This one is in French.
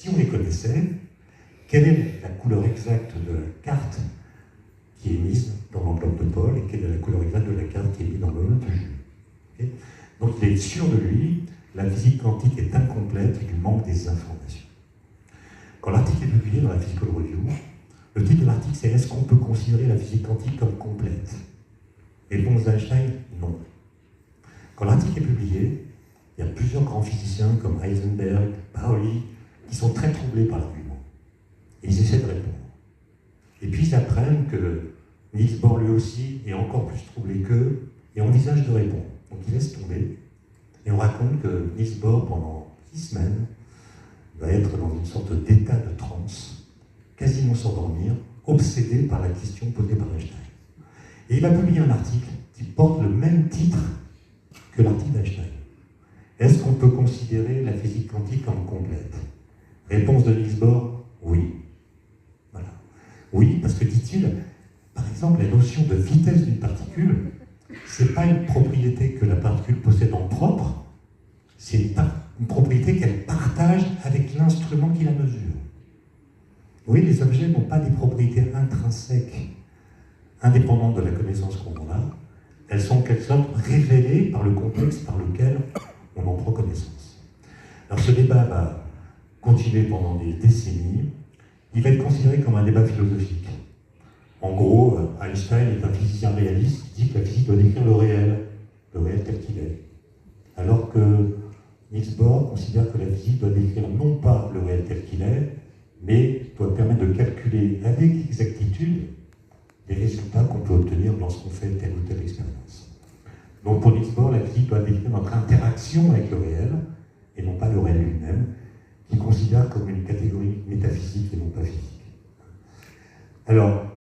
si on les connaissait, quelle est la couleur exacte de la carte qui est mise dans l'enveloppe de Paul et quelle est la couleur exacte de la carte qui est mise dans l'enveloppe de Jules. Okay. Donc il est sûr de lui, la physique quantique est incomplète et qu'il manque des informations. Quand l'article est publié dans la Physical Review, le titre de l'article c'est « Est-ce qu'on peut considérer la physique quantique comme complète ?» Réponse d'Einstein, non. Quand l'article est publié, il y a plusieurs grands physiciens comme Heisenberg, Pauli, qui sont très troublés par l'argument. Et ils essaient de répondre. Et puis ils apprennent que Niels Bohr lui aussi est encore plus troublé qu'eux et envisage de répondre. Donc ils laissent tomber. Et on raconte que Niels Bohr, pendant 6 semaines, va être dans une sorte d'état de transe, quasiment s'endormir, obsédé par la question posée par Einstein. Et il va publier un article qui porte le même titre que l'article d'Einstein. Est-ce qu'on peut considérer la physique quantique comme complète? Réponse de Niels Bohr, oui. Voilà. Oui, parce que, dit-il, par exemple, la notion de vitesse d'une particule, ce n'est pas une propriété que la particule possède en propre, c'est une propriété qu'elle partage avec l'instrument qui la mesure. Oui, les objets n'ont pas des propriétés intrinsèques, indépendantes de la connaissance qu'on en a. Elles sont en quelque sorte révélées par le contexte par lequel on en prend connaissance. Alors ce débat va continuer pendant des décennies. Il va être considéré comme un débat philosophique. En gros, Einstein est un physicien réaliste qui dit que la physique doit décrire le réel tel qu'il est. Alors que Niels Bohr considère que la physique doit décrire non pas le réel tel qu'il est, mais doit permettre de calculer avec exactitude les résultats qu'on peut obtenir lorsqu'on fait telle ou telle expérience. Donc pour Niels Bohr, la physique doit décrire notre interaction avec le réel, et non pas le réel lui-même, qu'il considère comme une catégorie métaphysique et non pas physique. Alors,